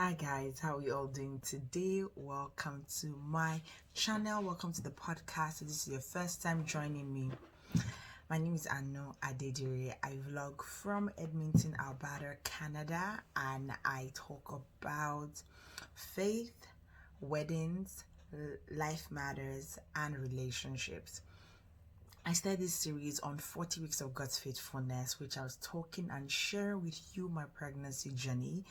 Hi guys, how are you all doing today? Welcome to my channel. Welcome to the podcast. If this is your first time joining me, my name is Anu Adedire. I vlog from Edmonton, Alberta, Canada, and I talk about faith, weddings, life matters, and relationships. I started this series on 40 weeks of God's faithfulness, which I was talking and sharing with you my pregnancy journey,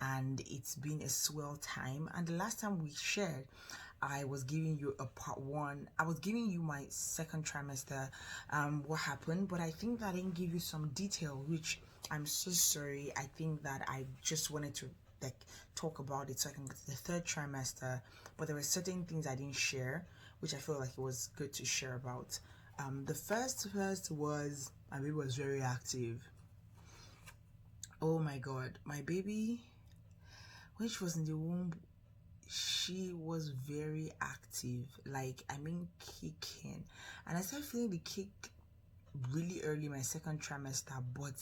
and it's been a swell time. And the last time we shared, I was giving you a part one. I was giving you my second trimester, what happened, but I think that I didn't give you some detail, which I'm so sorry. I think that I just wanted to talk about it so I can get to the third trimester, but there were certain things I didn't share, which I feel like it was good to share about. The first was my baby was very active. Oh my god, my baby, when she was in the womb, she was very active. Kicking. And I started feeling the kick really early my second trimester, but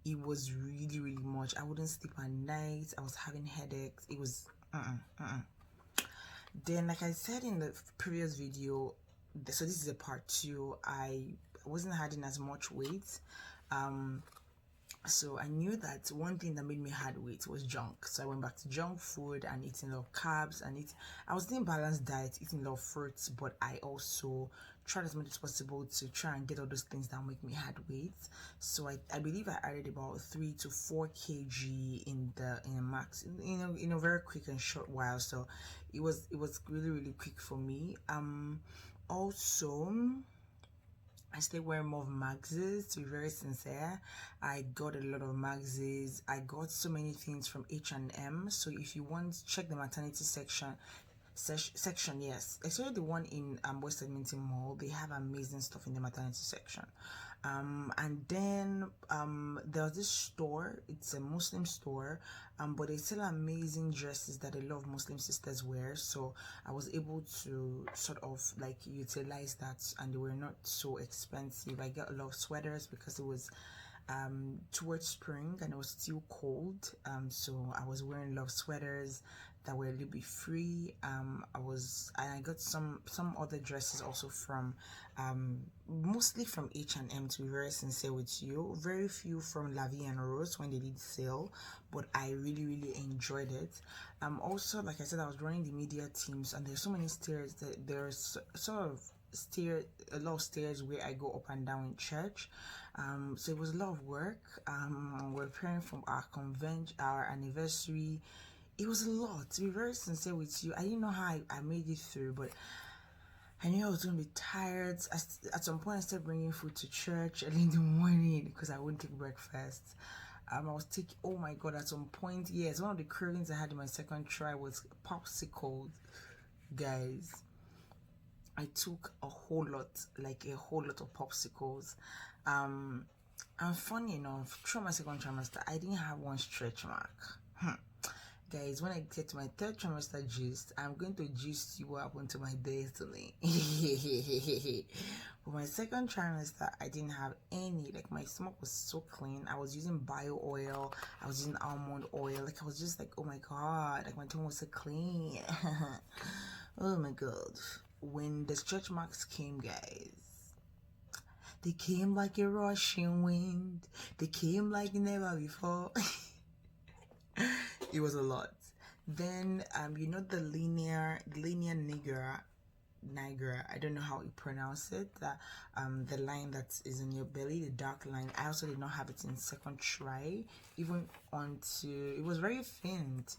it was really much. I wouldn't sleep at night. I was having headaches. It was Then, like I said in the previous video, so this is a part two, I wasn't adding as much weight, so I knew that one thing that made me add weight was junk. So I went back to junk food and eating a lot of carbs, and I was doing balanced diet, eating a lot of fruits, but I also tried as much as possible to try and get all those things that make me add weight. So I believe I added about 3 to 4 kg in a max, in a very quick and short while. So it was really quick for me. Also, I started wearing more of maxes, to be very sincere. I got a lot of maxes. I got so many things from H&M. So if you want, check the maternity section, yes, especially the one in West Edmonton Mall. They have amazing stuff in the maternity section. And then there's this store. It's a Muslim store, but they sell amazing dresses that a lot of Muslim sisters wear. So I was able to sort of like utilize that, and they were not so expensive. I got a lot of sweaters because it was towards spring and it was still cold, so I was wearing a lot of sweaters that were a little bit free. I got some other dresses also from mostly from H&M, to be very sincere with you. Very few from La Vie and Rose when they did sale, but I really enjoyed it. Also, like I said, I was running the media teams, and there's so many stairs that there's sort of a lot of stairs where I go up and down in church. So it was a lot of work. We're preparing for our anniversary. It was a lot, to be very sincere with you. I didn't know how I made it through, but I knew I was going to be tired. At some point, I started bringing food to church early in the morning because I wouldn't take breakfast. I was taking, oh my god, at some point, yes, one of the cravings I had in my second try was popsicles, guys. I took a whole lot of popsicles. And funny enough, through my second trimester, I didn't have one stretch mark. Guys, when I get to my third trimester gist, I'm going to gist you up onto my destiny. For my second trimester, I didn't have any. Like, my stomach was so clean. I was using bio oil. I was using almond oil. Like, I was just like, oh my god, like my tongue was so clean. Oh my god. When the stretch marks came, guys, they came like a rushing wind. They came like never before. It was a lot. Then the linear nigra, I don't know how you pronounce it, the line that is in your belly, the dark line. I also did not have it in second try, even onto it was very faint.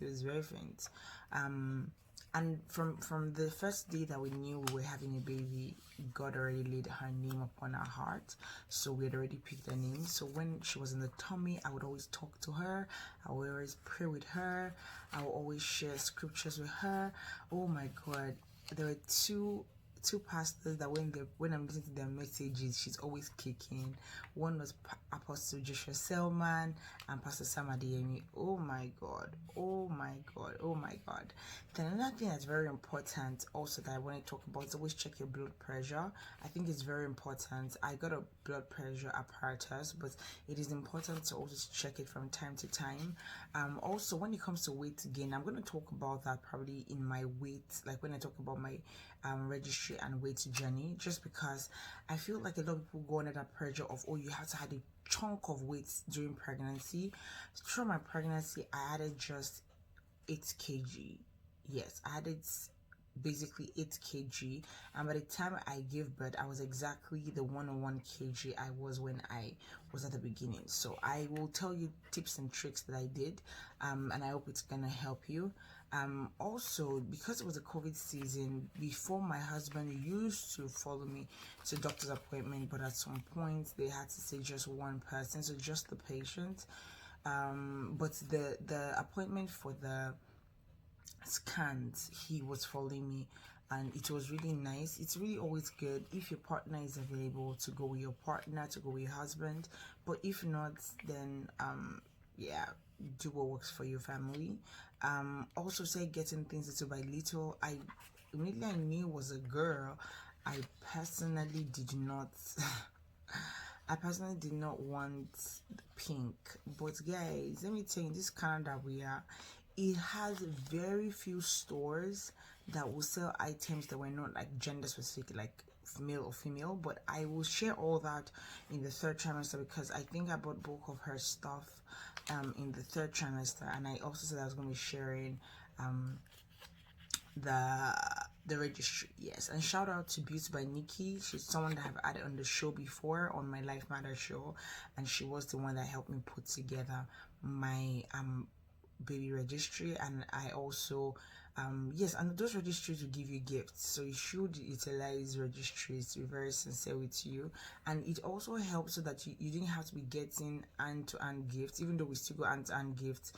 And from the first day that we knew we were having a baby, God already laid her name upon our heart. So we had already picked her name. So when she was in the tummy, I would always talk to her. I would always pray with her. I would always share scriptures with her. Oh my God. There were two two pastors that when I'm listening to their messages, she's always kicking. One was Apostle Joshua Selman and Pastor Sam Adeyemi. Oh my God, oh my God, oh my God. Then another thing that's very important also that I want to talk about is always check your blood pressure. I think it's very important. I got a blood pressure apparatus, but it is important to always check it from time to time. Also when it comes to weight gain, I'm going to talk about that probably in my weight, like when I talk about my registry and weight journey, just because I feel like a lot of people go under that pressure of, oh, you have to add a chunk of weight during pregnancy. Through my pregnancy, I added just 8 kg. Yes, I added basically 8 kg, and by the time I gave birth, I was exactly the 101 kg I was when I was at the beginning. So I will tell you tips and tricks that I did, and I hope it's gonna help you. Also, because it was a COVID season, before, my husband used to follow me to doctor's appointment, but at some point they had to say just one person, so just the patient. But the appointment for the scans, he was following me, and it was really nice. It's really always good if your partner is available to go with your partner, to go with your husband, but if not, then yeah, do what works for your family. Also say getting things little by little. I immediately I knew it was a girl, I personally did not I personally did not want pink, but guys, let me tell you, this Canada we are, it has very few stores that will sell items that were not like gender specific, like male or female. But I will share all that in the third trimester, because I think I bought bulk of her stuff in the third trimester, and I also said I was going to be sharing the registry. Yes, and shout out to Beauty by Nikki. She's someone that I've had on the show before, on my Life Matter show, and she was the one that helped me put together my baby registry. And I also yes, and those registries will give you gifts, so you should utilize registries, to be very sincere with you. And it also helps so that you didn't have to be getting hand-to-hand gifts, even though we still go hand-to-hand gifts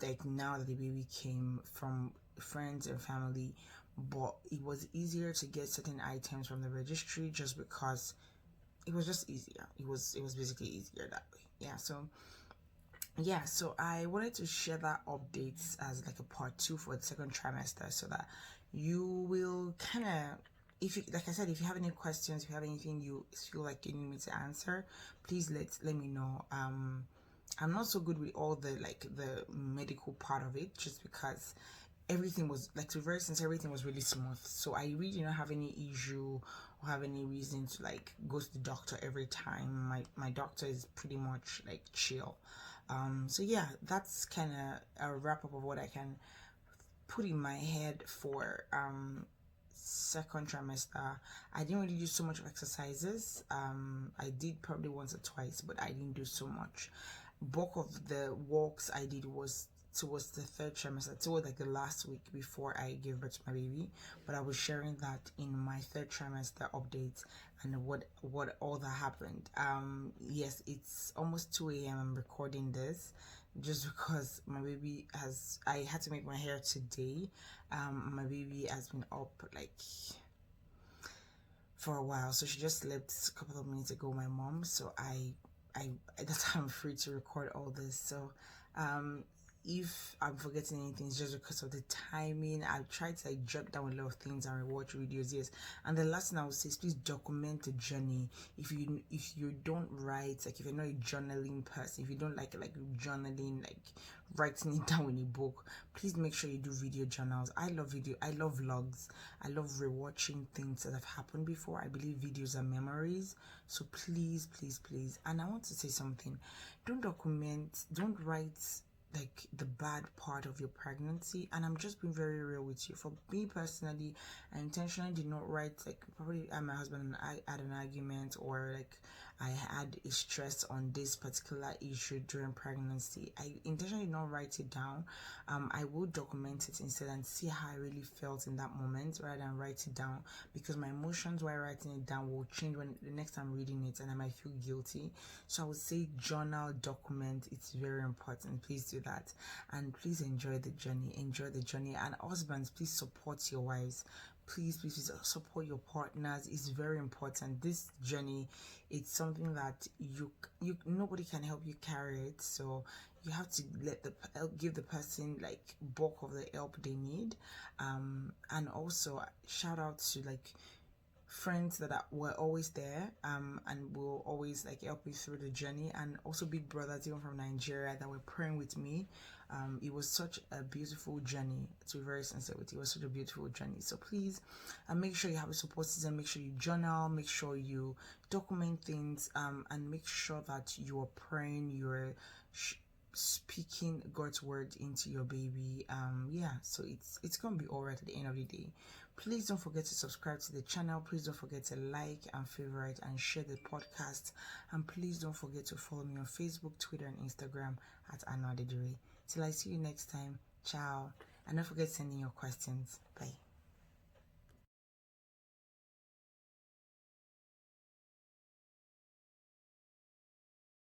like now that the baby came from friends and family. But it was easier to get certain items from the registry just because it was just easier. It was basically easier that way. So I wanted to share that updates as like a part 2 for the second trimester, so that you will kind of, if you, like I said, if you have any questions, if you have anything you feel like you need me to answer, please let me know. I'm not so good with all the medical part of it, just because everything was, like, to be very sincere, everything was really smooth. So I really don't have any issue or have any reason to like go to the doctor every time. My doctor is pretty much like chill. So yeah, that's kind of a wrap up of what I can put in my head for second trimester. I didn't really do so much of exercises. I did probably once or twice, but I didn't do so much. Bulk of the walks I did was towards the third trimester, towards like the last week before I gave birth to my baby. But I was sharing that in my third trimester updates and what all that happened. Yes, it's almost 2 a.m. I'm recording this just because my baby I had to make my hair today. My baby has been up like for a while, so she just slept a couple of minutes ago, my mom. So I that's how I'm free to record all this. So if I'm forgetting anything, it's just because of the timing. I've tried to like jot down a lot of things and rewatch videos. Yes, and the last thing I would say is please document the journey. If you don't write, like if you're not a journaling person, if you don't like journaling, like writing it down in a book, please make sure you do video journals. I love vlogs. I love rewatching things that have happened before. I believe videos are memories. So please, please, please. And I want to say something. Don't write like the bad part of your pregnancy. And I'm just being very real with you. For me personally, I intentionally did not write, like, probably my husband and I had an argument, or like I had a stress on this particular issue during pregnancy. I intentionally did not write it down. I will document it instead and see how I really felt in that moment rather than write it down, because my emotions while writing it down will change when the next time reading it, and I might feel guilty. So I would say journal, document. It's very important. Please do that, and please enjoy the journey. And husbands, please support your wives. please, please, please support your partners. It's very important. This journey, it's something that you nobody can help you carry it, so you have to give the person like bulk of the help they need. And also shout out to like friends that were always there, and will always like help me through the journey, and also big brothers even from Nigeria that were praying with me. It was such a beautiful journey, to be very sincere with you. It was such a beautiful journey. So please, make sure you have a support system, make sure you journal, make sure you document things, and make sure that you're praying, you're speaking God's word into your baby. Yeah, so it's gonna be all right at the end of the day. Please don't forget to subscribe to the channel. Please don't forget to like and favorite and share the podcast. And please don't forget to follow me on Facebook, Twitter, and Instagram at Anwadidiri. Till I see you next time. Ciao. And don't forget sending your questions. Bye.